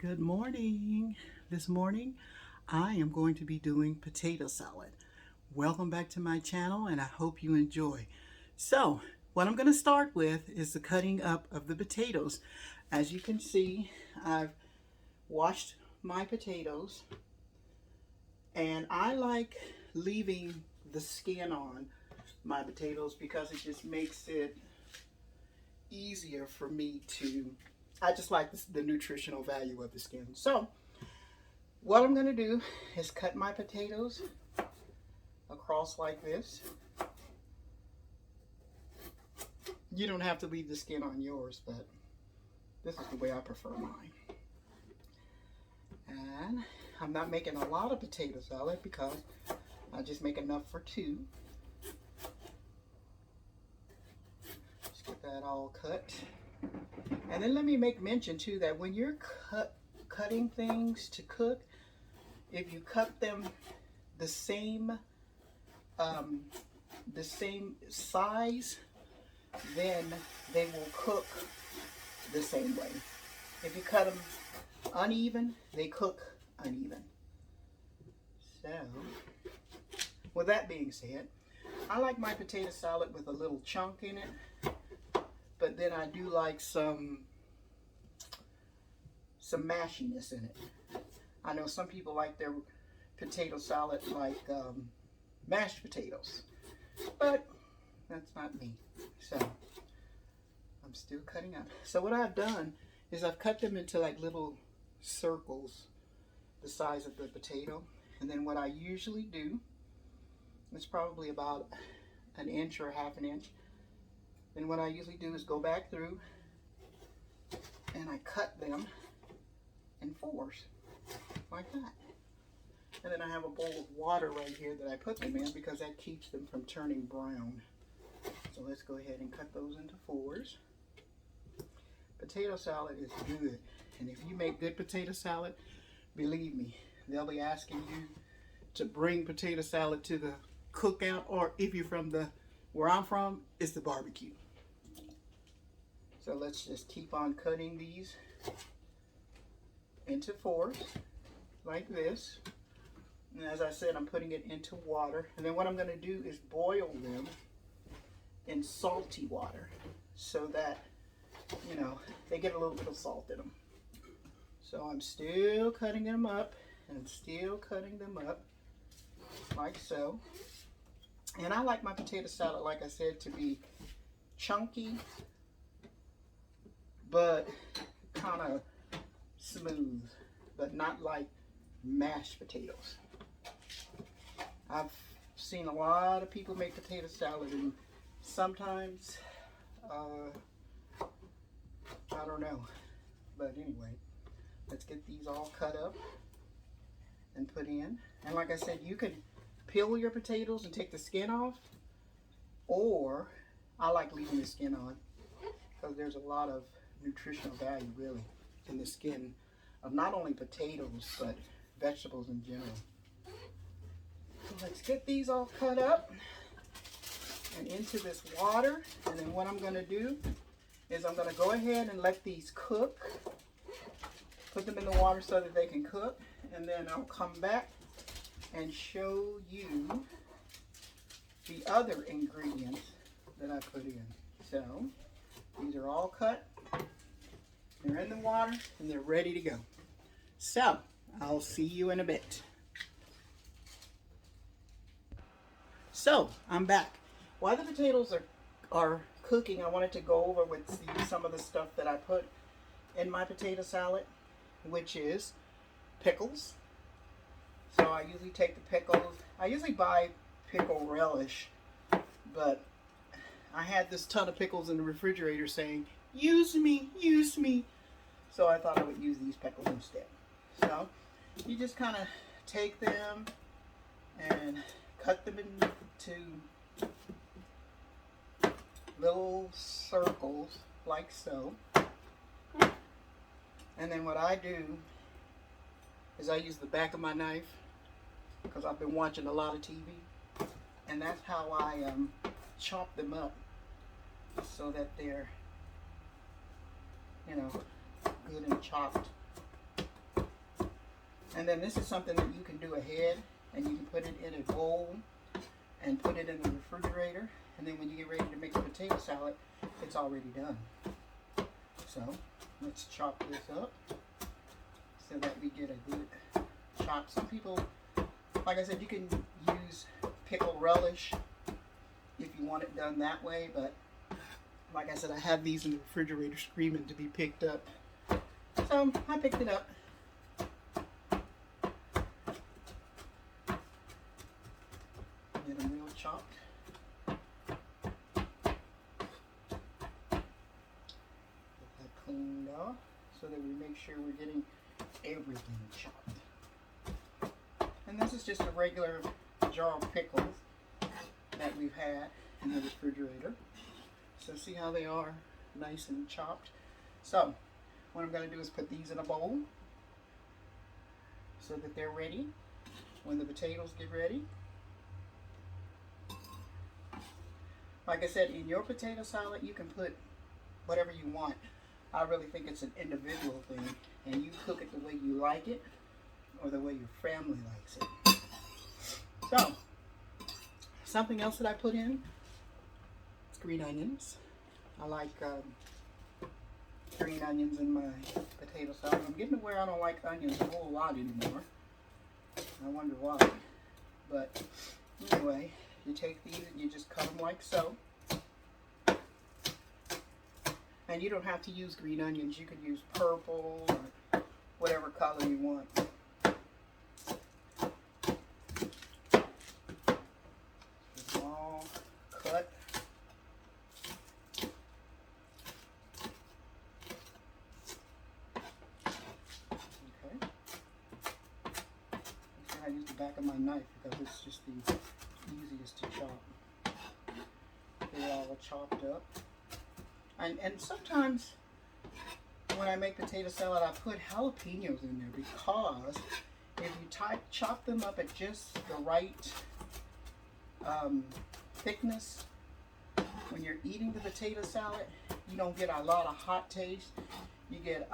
Good morning. This morning I am going to be doing potato salad. Welcome back to my channel and I hope you enjoy. So what I'm going to start with is the cutting up of the potatoes. As you can see, I've washed my potatoes and I like leaving the skin on my potatoes because it just makes it easier for me to, I just like the nutritional value of the skin. So what I'm going to do is cut my potatoes across like this. You don't have to leave the skin on yours, but this is the way I prefer mine. And I'm not making a lot of potato salad because I just make enough for two. Just get that all cut. And then let me make mention too that when you're cutting things to cook, if you cut them the same size, then they will cook the same way. If you cut them uneven, they cook uneven. So, with that being said, I like my potato salad with a little chunk in it, but then I do like some mashiness in it. I know some people like their potato salad like mashed potatoes, but that's not me. So I'm still cutting up. So what I've done is I've cut them into like little circles the size of the potato, and then what I usually do, it's probably about an inch or half an inch, then what I usually do is go back through and I cut them in fours like that. And then I have a bowl of water right here that I put them in because that keeps them from turning brown. So let's go ahead and cut those into fours. Potato salad is good, and if you make good potato salad, believe me, they'll be asking you to bring potato salad to the cookout, or if you're from where I'm from, it's the barbecue. So let's just keep on cutting these into fours like this. And as I said, I'm putting it into water, and then what I'm going to do is boil them in salty water so that, you know, they get a little bit of salt in them. So I'm still cutting them up and still cutting them up like so. And I like my potato salad, like I said, to be chunky but kind of smooth, but not like mashed potatoes. I've seen a lot of people make potato salad, and sometimes I don't know, but anyway, let's get these all cut up and put in. And like I said, you can peel your potatoes and take the skin off, or I like leaving the skin on because there's a lot of nutritional value really in the skin of not only potatoes but vegetables in general. So let's get these all cut up and into this water, and then what I'm going to do is I'm going to go ahead and let these cook, put them in the water so that they can cook, and then I'll come back and show you the other ingredients that I put in. So these are all cut, they're in the water, and they're ready to go. So I'll see you in a bit. So I'm back. While the potatoes are cooking, I wanted to go over with you some of the stuff that I put in my potato salad, which is pickles. So I usually take the pickles. I usually buy pickle relish, but I had this ton of pickles in the refrigerator saying, use me, use me. So I thought I would use these pickles instead. So you just kind of take them and cut them into little circles like so. And then what I do is I use the back of my knife because I've been watching a lot of TV, and that's how I chop them up so that they're, you know, good and chopped. And then this is something that you can do ahead, and you can put it in a bowl and put it in the refrigerator. And then when you get ready to make a potato salad, it's already done. So let's chop this up so that we get a good chop. Some people, like I said, you can use pickle relish if you want it done that way, but like I said, I have these in the refrigerator screaming to be picked up. So I picked it up. Get them real chopped. Get that cleaned off so that we make sure we're getting everything chopped. And this is just a regular jar of pickles that we've had in the refrigerator. So see how they are nice and chopped. So what I'm going to do is put these in a bowl so that they're ready when the potatoes get ready. Like I said, in your potato salad, you can put whatever you want. I really think it's an individual thing, and you cook it the way you like it or the way your family likes it. So, something else that I put in is green onions. I like green onions in my potato salad. I'm getting to where I don't like onions a whole lot anymore. I wonder why. But anyway, you take these and you just cut them like so. And you don't have to use green onions. You can use purple or whatever color you want. It's all cut. Okay. I use the back of my knife because it's just the easiest to chop. They're all chopped up. And sometimes when I make potato salad, I put jalapenos in there because if you chop them up at just the right thickness, when you're eating the potato salad, you don't get a lot of hot taste. You get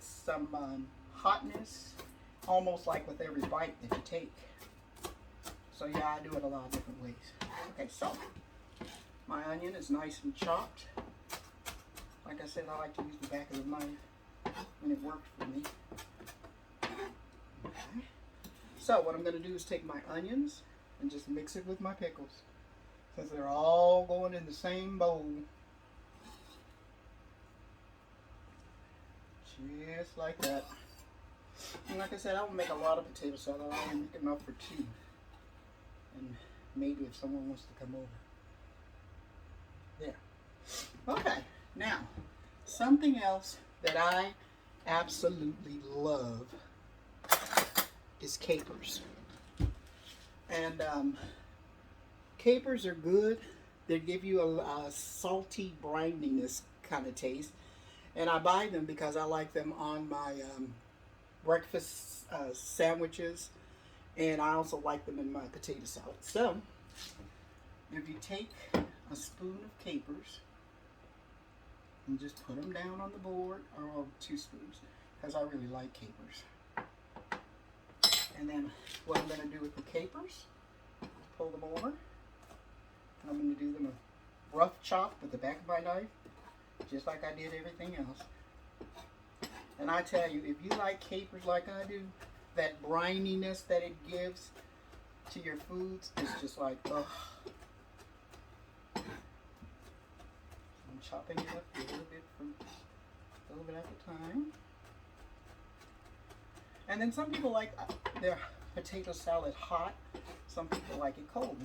some hotness, almost like with every bite that you take. So yeah, I do it a lot of different ways. Okay, so my onion is nice and chopped. Like I said, I like to use the back of the knife, and it worked for me. Okay. So what I'm going to do is take my onions and just mix it with my pickles, since they're all going in the same bowl. Just like that. And like I said, I will make a lot of potato salad. I will make enough for two. And maybe if someone wants to come over. There. Okay, now something else that I absolutely love is capers. And capers are good. They give you a salty brininess kind of taste. And I buy them because I like them on my breakfast sandwiches. And I also like them in my potato salad. So, if you take a spoon of capers and just put them down on the board, or 2 spoons, because I really like capers. And then what I'm going to do with the capers, pull them over, and I'm going to do them a rough chop with the back of my knife, just like I did everything else. And I tell you, if you like capers like I do, that brininess that it gives to your foods is just like, ugh. I'm chopping it up a little bit at a time. And then some people like their potato salad hot. Some people like it cold.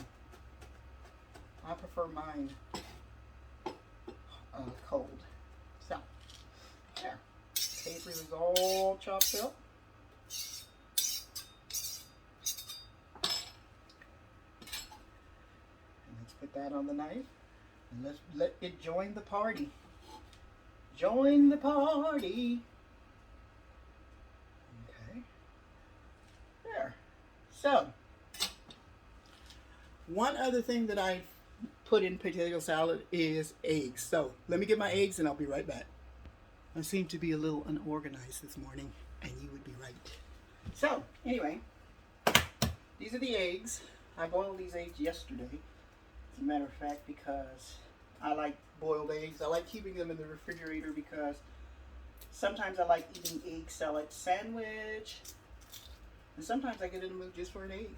I prefer mine cold. So, there. Capers is all chopped up. And let's put that on the knife. And let's let it join the party. Join the party. Okay. There. So, one other thing that I put in potato salad is eggs. So, let me get my eggs and I'll be right back. I seem to be a little unorganized this morning, and you would be right. So, anyway, these are the eggs. I boiled these eggs yesterday, as a matter of fact, because I like boiled eggs. I like keeping them in the refrigerator because sometimes I like eating egg salad sandwich, and sometimes I get in the mood just for an egg.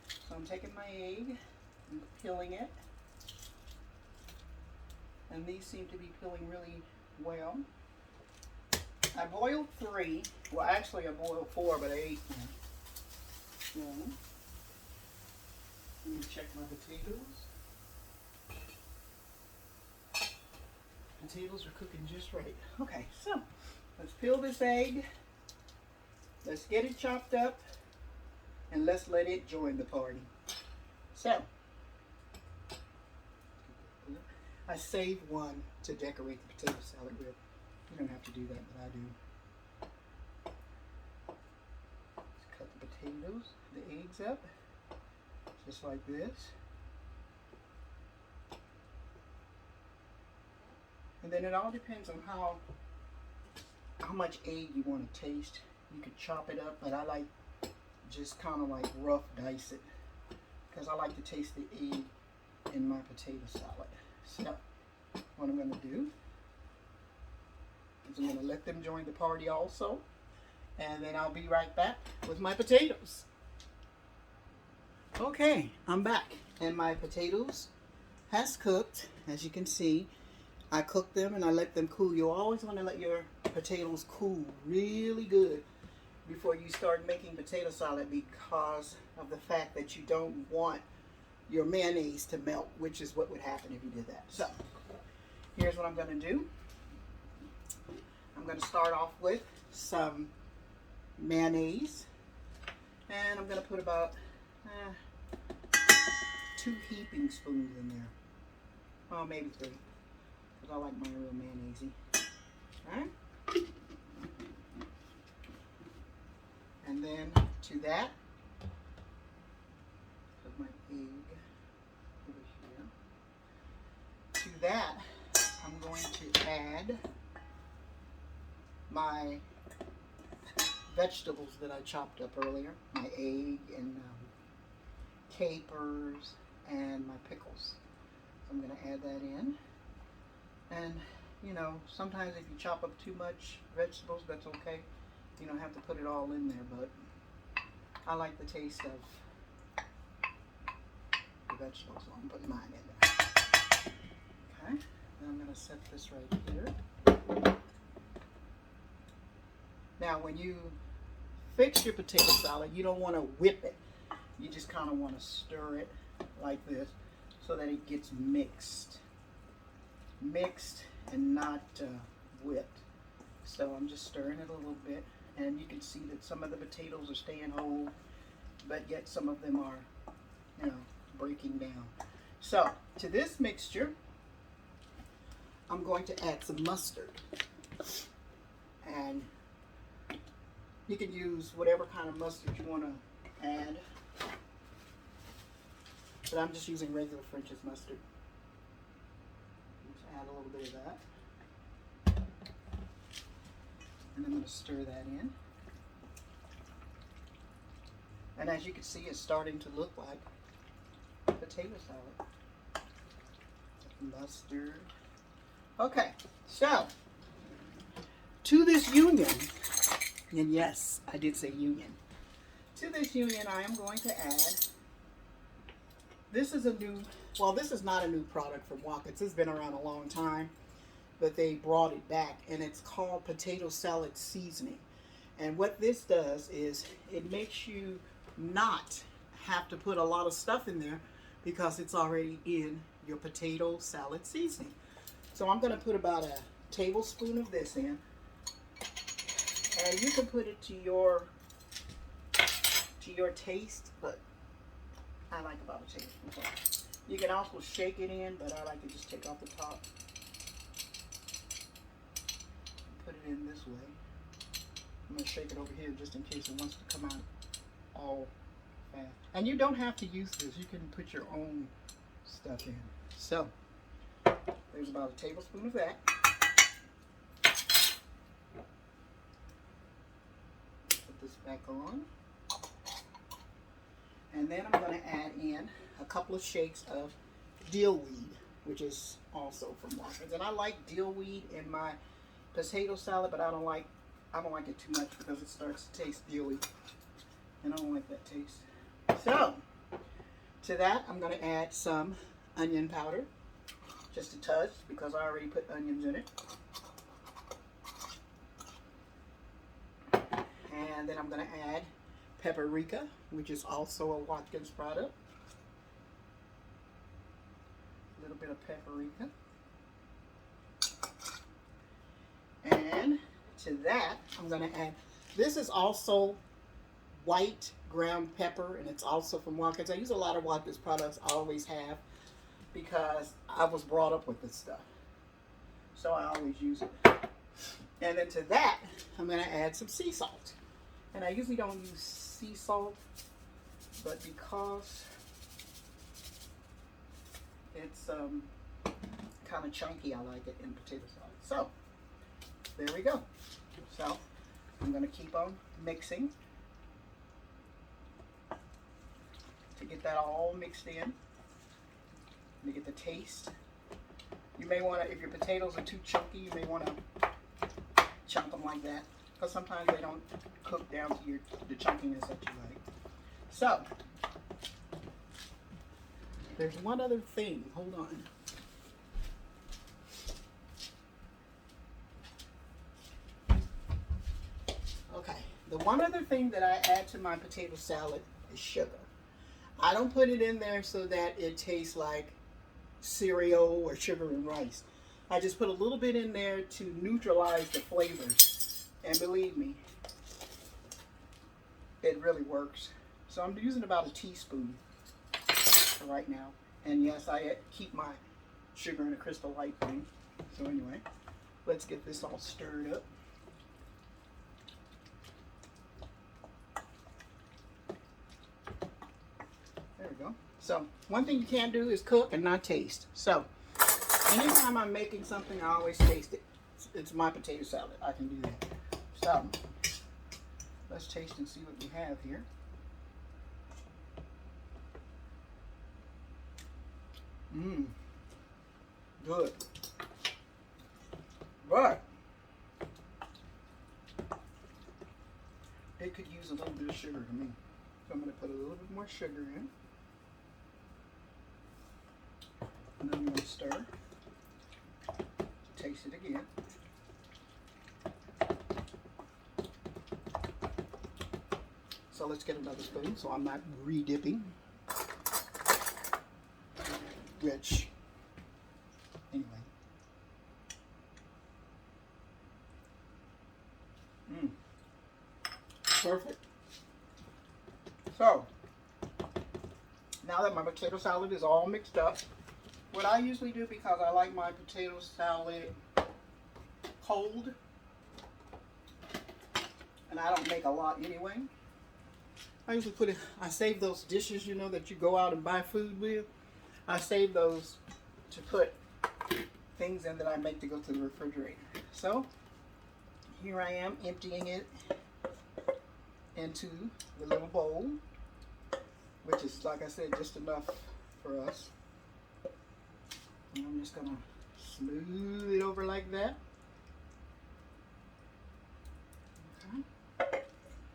So I'm taking my egg and peeling it, and these seem to be peeling really well. I boiled 3. Well, actually I boiled 4, but I ate 1. So, let me check my potatoes. Potatoes are cooking just right. Okay, so let's peel this egg. Let's get it chopped up, and let's let it join the party. So, I saved one to decorate the potato salad with. You don't have to do that, but I do. Let's cut the potatoes, the eggs up, just like this. And then it all depends on how much egg you want to taste. You could chop it up, but I like just kind of like rough dice it, because I like to taste the egg in my potato salad. So what I'm going to do is I'm going to let them join the party also, and then I'll be right back with my potatoes. Okay, I'm back, and my potatoes has cooked. As you can see, I cooked them and I let them cool. You always want to let your potatoes cool really good before you start making potato salad, because of the fact that you don't want your mayonnaise to melt, which is what would happen if you did that. So here's what I'm going to do. I'm going to start off with some mayonnaise, and I'm going to put about 2 heaping spoons in there. Oh, maybe 3, because I like mine real mayonnaise-y. Alright? And then to that, put my egg over here. To that, I'm going to add my vegetables that I chopped up earlier. My egg and capers and my pickles. So I'm going to add that in. And, you know, sometimes if you chop up too much vegetables, that's okay. You don't have to put it all in there, but I like the taste of the vegetables, so I'm putting mine in there. Okay, then I'm going to set this right here. Now, when you fix your potato salad, you don't want to whip it. You just kind of want to stir it like this so that it gets mixed and not whipped. So I'm just stirring it a little bit, and you can see that some of the potatoes are staying whole, but yet some of them are, you know, breaking down. So to this mixture, I'm going to add some mustard, and you can use whatever kind of mustard you want to add, but I'm just using regular French's mustard. Let's add a little bit of that. And I'm going to stir that in. And as you can see, it's starting to look like potato salad. Mustard. Okay, so to this union, and yes, I did say union. To this union, I am going to add, this is a new, well, this is not a new product from Watkins. It's been around a long time, but they brought it back, and it's called potato salad seasoning. And what this does is it makes you not have to put a lot of stuff in there because it's already in your potato salad seasoning. So I'm going to put about a tablespoon of this in, and you can put it to your taste, but I like about a tablespoon. So you can also shake it in, but I like to just take off the top. Put it in this way. I'm going to shake it over here just in case it wants to come out all fast. And you don't have to use this. You can put your own stuff in. So, there's about a tablespoon of that. back on. And then I'm going to add in a couple of shakes of dill weed, which is also from Watkins. And I like dill weed in my potato salad, but I don't like it too much because it starts to taste dilly. And I don't like that taste. So, to that, I'm going to add some onion powder. Just a touch, because I already put onions in it. And then I'm going to add paprika, which is also a Watkins product. A little bit of paprika. And to that, I'm going to add, this is also white ground pepper, and it's also from Watkins. I use a lot of Watkins products, I always have, because I was brought up with this stuff. So I always use it. And then to that, I'm going to add some sea salt. And I usually don't use sea salt, but because it's kind of chunky, I like it in potato salad. So, there we go. So, I'm going to keep on mixing to get that all mixed in. To get the taste. You may want to, if your potatoes are too chunky, you may want to chunk them like that, because sometimes they don't cook down to the chunkiness that you like. So, there's one other thing. Hold on. Okay, the one other thing that I add to my potato salad is sugar. I don't put it in there so that it tastes like cereal or sugar and rice. I just put a little bit in there to neutralize the flavors. And believe me, it really works. So I'm using about a teaspoon for right now. And yes, I keep my sugar in a Crystal Light thing. So anyway, let's get this all stirred up. There we go. So one thing you can't do is cook and not taste. So anytime I'm making something, I always taste it. It's my potato salad. I can do that. So let's taste and see what we have here. Good. But it could use a little bit of sugar to me. So I'm going to put a little bit more sugar in. And then I'm going to stir. Taste it again. So let's get another spoon so I'm not re-dipping. Which, anyway. Perfect. So, now that my potato salad is all mixed up, what I usually do, because I like my potato salad cold, and I don't make a lot anyway, I usually I save those dishes, you know, that you go out and buy food with. I save those to put things in that I make to go to the refrigerator. So, here I am emptying it into the little bowl, which is, like I said, just enough for us. And I'm just going to smooth it over like that.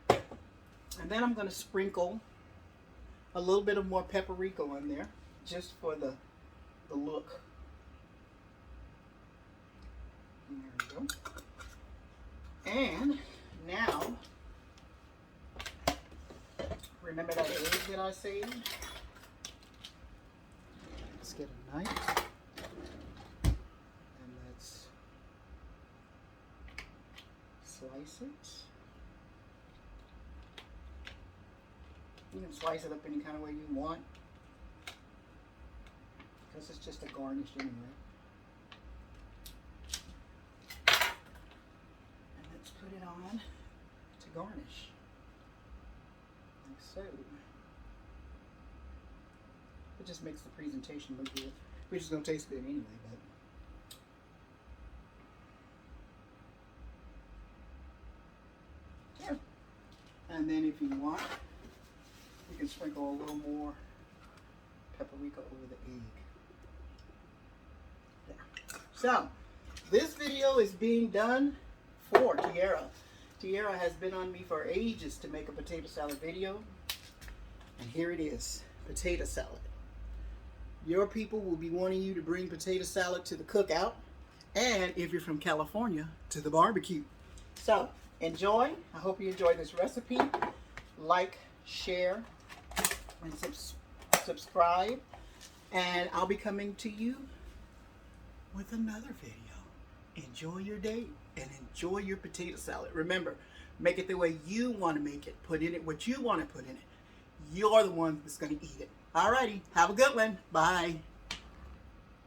Okay. And then I'm going to sprinkle a little bit of more paprika in there, just for the look. There we go. And now, remember that egg that I saved? Let's get a knife. And let's slice it. You can slice it up any kind of way you want, because it's just a garnish anyway. And let's put it on to garnish, like so. It just makes the presentation look good, which is going to taste good anyway. But yeah. And then if you want, you can sprinkle a little more paprika over the egg. There. So, this video is being done for Tiara. Tiara has been on me for ages to make a potato salad video. And here it is, potato salad. Your people will be wanting you to bring potato salad to the cookout. And if you're from California, to the barbecue. So, enjoy. I hope you enjoyed this recipe. Like, share, and subscribe. And I'll be coming to you with another video. Enjoy your day and enjoy your potato salad. Remember, make it the way you want to make it. Put in it what you want to put in it. You're the one that's going to eat it. Alrighty, have a good one. Bye.